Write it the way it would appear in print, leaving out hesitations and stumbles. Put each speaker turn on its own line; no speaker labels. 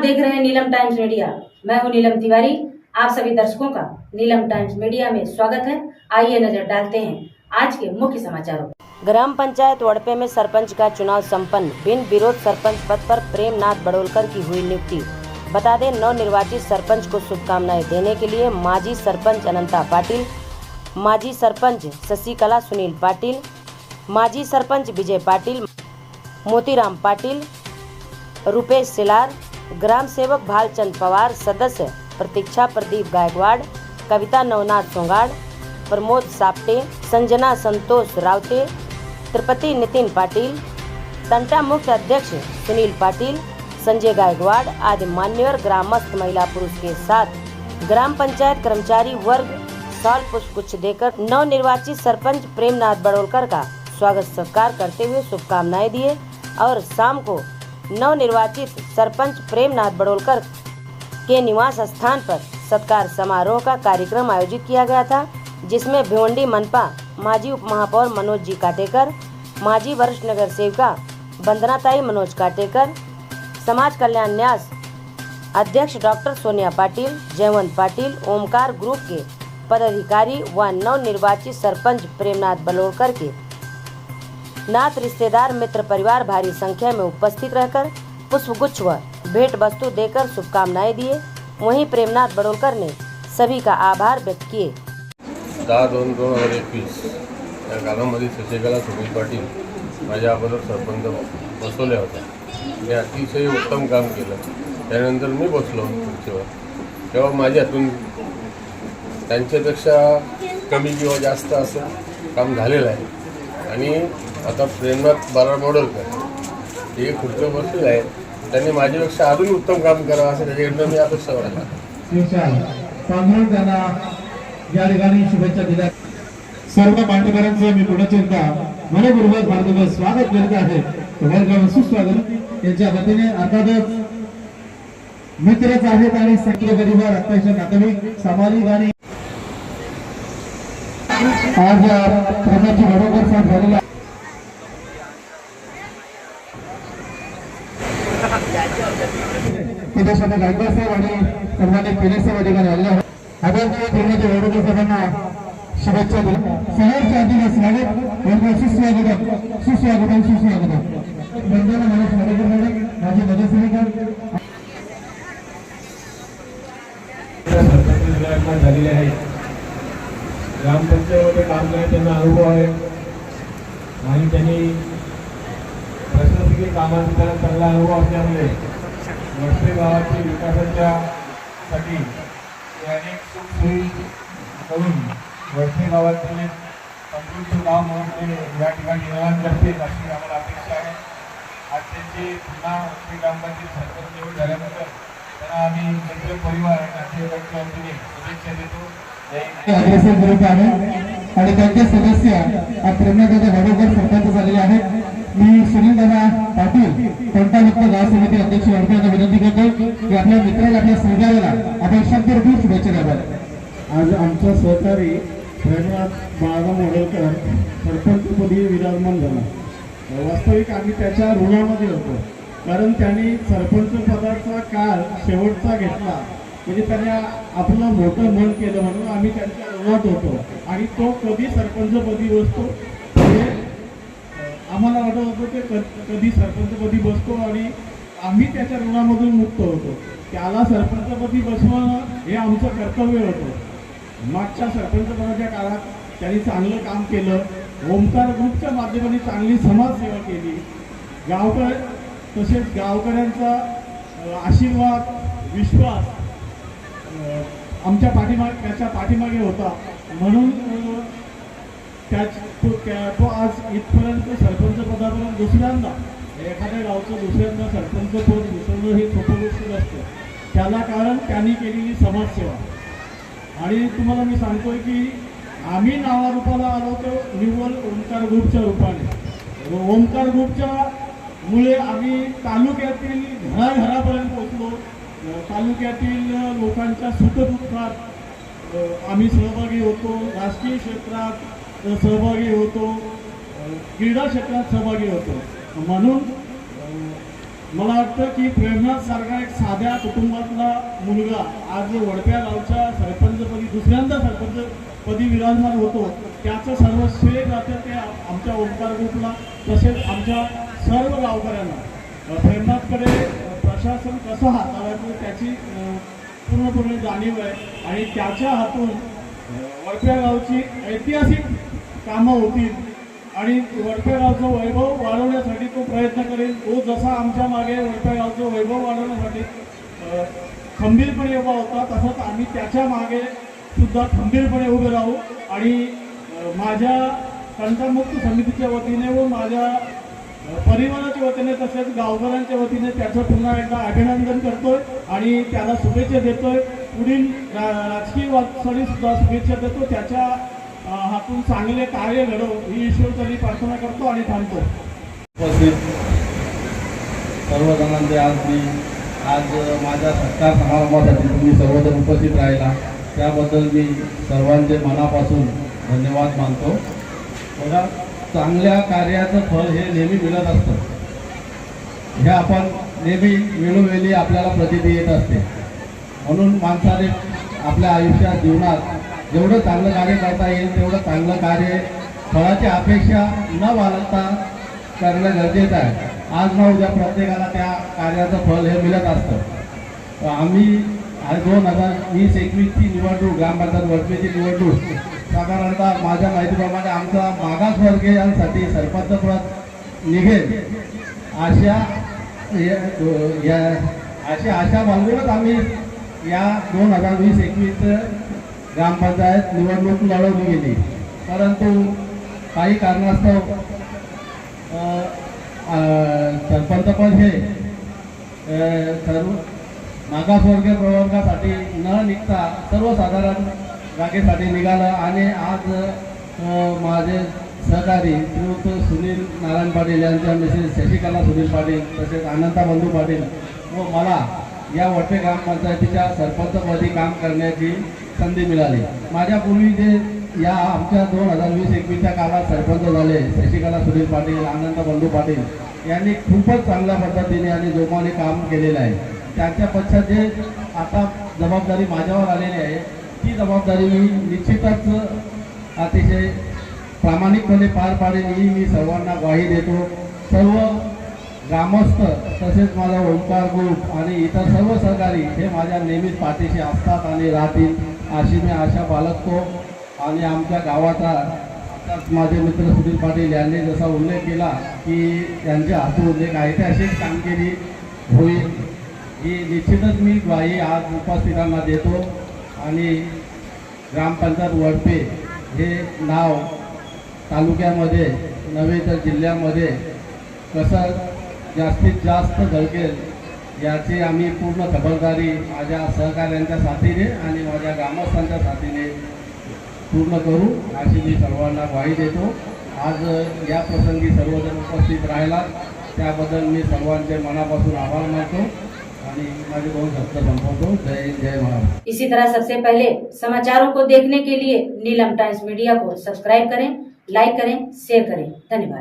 देख रहे हैं नीलम टाइम्स मीडिया। मैं हूं नीलम तिवारी। आप सभी दर्शकों का नीलम टाइम्स मीडिया में स्वागत है। आइए नजर डालते हैं आज के मुख्य समाचारों। ग्राम पंचायत वड़पे में सरपंच का चुनाव संपन्न। बिन विरोध सरपंच पद पर प्रेमनाथ बड़ोलकर की हुई नियुक्ति। बता दें, नवनिर्वाचित सरपंच को शुभकामनाएं देने के लिए माजी सरपंच अनंता पाटिल, माजी सरपंच शशिकला सुनील पाटिल, माजी सरपंच विजय पाटिल, मोतीराम पाटिल, रुपेश सिलार, ग्राम सेवक भालचंद पवार, सदस्य प्रतीक्षा प्रदीप गायकवाड़, कविता नवनाथ सोंगाड़, प्रमोद साप्टे, संजना संतोष रावते, त्रिपति नितिन पाटिल, तंटा मुक्त अध्यक्ष सुनील पाटिल, संजय गायकवाड़ आदि मान्यवर ग्रामस्थ महिला पुरुष के साथ ग्राम पंचायत कर्मचारी वर्ग साल पुष्पगुच्छ देकर नवनिर्वाचित सरपंच प्रेमनाथ बड़ोलकर का स्वागत सत्कार करते हुए शुभकामनाएं दिए और शाम को नवनिर्वाचित सरपंच प्रेमनाथ बड़ोलकर के निवास स्थान पर सत्कार समारोह का कार्यक्रम आयोजित किया गया था, जिसमें भिवंडी मनपा माजी उप महापौर मनोज जी काटेकर, माजी वरिष्ठ नगर सेविका वंदनाताई मनोज काटेकर, समाज कल्याण न्यास अध्यक्ष डॉक्टर सोनिया पाटिल, जयवंत पाटिल, ओमकार ग्रुप के पदाधिकारी व नवनिर्वाचित सरपंच प्रेमनाथ बड़ोलकर के नात रिश्तेदार मित्र परिवार भारी संख्या में उपस्थित रहकर पुष्पगुच्छ व भेंट वस्तु देकर शुभकामनाएं दिए। वहीं प्रेमनाथ बड़ोलकर ने सभी का आभार व्यक्त किए।
10/2/2021 या कालामध्ये शशिकला सुनील पाटील माझ्या अगोदर सरपंच बसवल्या होत्या. मी अतिशय उत्तम काम केलं. त्यानंतर मी बसलो खुर्चीवर. तेव्हा माझ्या हातून त्यांच्यापेक्षा कमी किंवा जास्त असं काम झालेलं आहे. आणि आता प्रेमनाथ बड़ोलकर हे खुर्चीवर बसलेले आहेत. त्यांनी माझ्यापेक्षा अजून उत्तम काम करावं असं त्याच्याकडनं मी अपेक्षा करतो.
त्यांना या ठिकाणी शुभेच्छा दिल्या. सर्व मान्यवरांचं मी पुन्हा एकदा मनपूर्वक भारतीय स्वागत करत आहे. वेलकम, सुस्वागत. यांच्या वतीने अर्थातच मित्रच आहेत आणि सक्रिय परिवार अत्यंत नातेवाईक सामाजिक आणि आज प्रेमाची बरोबर साथ झालेला गायकवाड साहेब आणि सन्मानित पिले साहेब ठिकाणी आलेले आहेत. आदरणीय प्रेमाची बरोबर साहेबांना शुभेच्छा दिल्या. समोरच्या अतिथी स्वागत, सुस्वागत, सुस्वागत. बंधना मनोज मडेकर मॅडम, माझी नगरसेविका झालेले आहे. ग्रामपंचायतीमध्ये काम करण्याचा त्यांना अनुभव आहे आणि त्यांनी प्रशासकीय कामांचा चांगला अनुभव असल्यामुळे वडपे गावाच्या विकासाच्या साठी अनेक सुखसोयी करून वडपे गावातील समृद्ध गाव म्हणून या ठिकाणी निर्माण करतील अशी आम्हाला अपेक्षा आहे. आज त्यांची पुन्हा वडपे ग्रामपंचायत सरपंच निवड झाल्यानंतर त्यांना आम्ही मित्र परिवार नातेवाईकांच्या वतीने शुभेच्छा देतो. ग्रुप आहे आणि त्यांचे सदस्य प्रेमनाथ बड़ोलकर सरपंच झालेले आहेत. मी सुनील दादा पाटील तंटामुक्त गाव समिती अध्यक्ष वर्गाला विनंती करतो की आपल्या मित्राला, आपल्या सहकार्याला आपण शब्दरूपी शुभेच्छा द्याव्यात. आज आमचा सहकारी प्रेमनाथ बड़ोलकर सरपंचपदी विराजमान झाला. वास्तविक आम्ही त्याच्या ऋणामध्ये होतो, कारण त्यांनी सरपंच पदाचा काळ शेवटचा घेतला. म्हणजे त्यांनी आपलं मोठं मन केलं म्हणून आम्ही त्यांच्या ऋणात होतो आणि तो कधी सरपंचपदी बसतो हे आम्हाला वाटत होतं की कधी सरपंचपदी बसतो आणि आम्ही त्याच्या ऋणामधून मुक्त होतो. त्याला सरपंचपदी बसवणं हे आमचं कर्तव्य होतं. मागच्या सरपंचपदाच्या काळात त्यांनी चांगलं काम केलं. ओमकार ग्रुपच्या माध्यमाने चांगली समाजसेवा केली. तसेच गावकऱ्यांचा आशीर्वाद, विश्वास आमच्या त्याच्या पाठीमागे होता. म्हणून तो आज इथपर्यंत सरपंच पदापर्यंत दुसऱ्यांदा, एखाद्या गावचं दुसऱ्यांदा सरपंच पद दुसरणं हे सोपं गोष्ट नसतं. त्याला कारण त्यांनी केलेली समाजसेवा. आणि तुम्हाला मी सांगतोय की आम्ही नावारूपाला आलो तो निव्वळ ओमकार ग्रुपच्या रूपाने. ओमकार ग्रुपच्या मुळे आम्ही तालुक्यातील घराघरापर्यंत पोहोचलो. तालुक्यातील लोकांच्या सुखदुःखात आम्ही सहभागी होतो. राजकीय क्षेत्रात सहभागी होतो, क्रीडा क्षेत्रात सहभागी होतो. म्हणून
मला वाटतं की प्रेमनाथ सारखा एक साध्या कुटुंबातला मुलगा आज वडप्या गावच्या सरपंचपदी दुसऱ्यांदा सरपंचपदी विराजमान होतो, त्याचं सर्व श्रेय जातं ते आमच्या ओंकार ग्रुपला तसेच आमच्या सर्व गावकऱ्यांना. प्रेमनाथकडे प्रशासन कसं हाताळायचं त्याची पूर्णपणे जाणीव आहे आणि त्याच्या हातून वडप्या गावची ऐतिहासिक कामं होतील आणि वडप्या गावचं वैभव वाढवण्यासाठी तो प्रयत्न करेल. तो जसा आमच्या मागे वडप्या गावचं वैभव वाढवण्यासाठी खंबीरपणे उभा होता, तसंच आम्ही त्याच्या मागे सुद्धा खंबीरपणे उभे राहू आणि माझ्या तंटामुक्त समितीच्या वतीने व माझ्या परिवाराच्या वतीने तसेच गावकऱ्यांच्या वतीने त्याचं पुन्हा एकदा अभिनंदन करतोय आणि त्याला शुभेच्छा देतोय. पुढील राजकीय वाटचाली सुद्धा शुभेच्छा देतो. त्याच्या हातून चांगले कार्य घडव ही ईश्वरचरणी प्रार्थना करतो आणि थांबतो.
उपस्थित सर्वजणांचे आज माझ्या सत्कार समारंभासाठी तुम्ही सर्वजण उपस्थित राहिला त्याबद्दल मी सर्वांचे मनापासून धन्यवाद मानतो. बघा, चांगल्या कार्याचं फळ हे नेहमी मिळत असतं. हे आपण नेहमी वेळोवेळी आपल्याला प्रचिती येत असते. म्हणून माणसाने आपल्या आयुष्यात जीवनात जेवढं चांगलं कार्य करता येईल तेवढं चांगलं कार्य फळाची अपेक्षा न बाळगता करणं गरजेचं आहे. आज ना उद्या प्रत्येकाला त्या कार्याचं फळ हे मिळत असतं. आम्ही 2020-21ची निवडणूक ग्रामपंचायत वडपेची निवडणूक साधारणतः माझ्या माहितीप्रमाणे आमचा मागासवर्गीयांसाठी सरपंच पद निघेल अशा आशा बाळगूनच आम्ही या 2020-21 ग्रामपंचायत निवडणूक लढवली गेली. परंतु काही कारणास्तव सरपंचपद हे सर्व मागासवर्गीय प्रवर्गासाठी न निघता सर्वसाधारण जागेसाठी निघालं आणि आज माझे सहकारी श्रीयुत सुनील नारायण पाटील यांच्या मिसेस शशिकला सुनील पाटील तसेच अनंता बंधू पाटील व मला या वडपे ग्रामपंचायतीच्या सरपंचपदी काम करण्याची संधी मिळाली. माझ्यापूर्वी जे या आमच्या 2020-21च्या काळात सरपंच झाले शशिकला सुनील पाटील अनंता बंधू पाटील यांनी खूपच चांगल्या पद्धतीने आणि जोमाने काम केलेलं आहे. त्यांच्या पश्चात जे आता जबाबदारी माझ्यावर आलेली आहे ती जबाबदारी मी निश्चितच अतिशय प्रामाणिकपणे पार पाडेल ही मी सर्वांना ग्वाही देतो. सर्व ग्रामस्थ तसेच माझा ओंकार ग्रुप आणि इतर सर्व सहकारी हे माझ्या नेहमीच पाठीशी असतात आणि राहतील अशी मी आशा बाळगतो. आणि आमच्या गावाचा आताच माझे मित्र सुनील पाटील यांनी जसा उल्लेख केला की त्यांच्या हातून एक ऐतिहासिक कामगिरी होईल ही निश्चितच मी ग्वाही आज उपस्थितांना देतो. आणि ग्रामपंचायत वडपे हे नाव तालुक्यामध्ये नव्हे तर जिल्ह्यामध्ये कसं जास्तीत जास्त झळकेल याची आम्ही पूर्ण खबरदारी माझ्या सहकाऱ्यांच्या साथीने आणि माझ्या ग्रामस्थांच्या साथीने पूर्ण करू अशी मी सर्वांना ग्वाही देतो. आज या प्रसंगी सर्वजण उपस्थित राहिला त्याबद्दल मी सर्वांचे मनापासून आभार मानतो आणि माझे 2 शब्द संपवतो. जय हिंद, जय महाराष्ट्र.
इसी तरह सबसे पहले समाचारों को देखने के लिए नीलम टाइम्स मीडिया को सब्सक्राइब करें, लाइक करें, शेयर करें. धन्यवाद.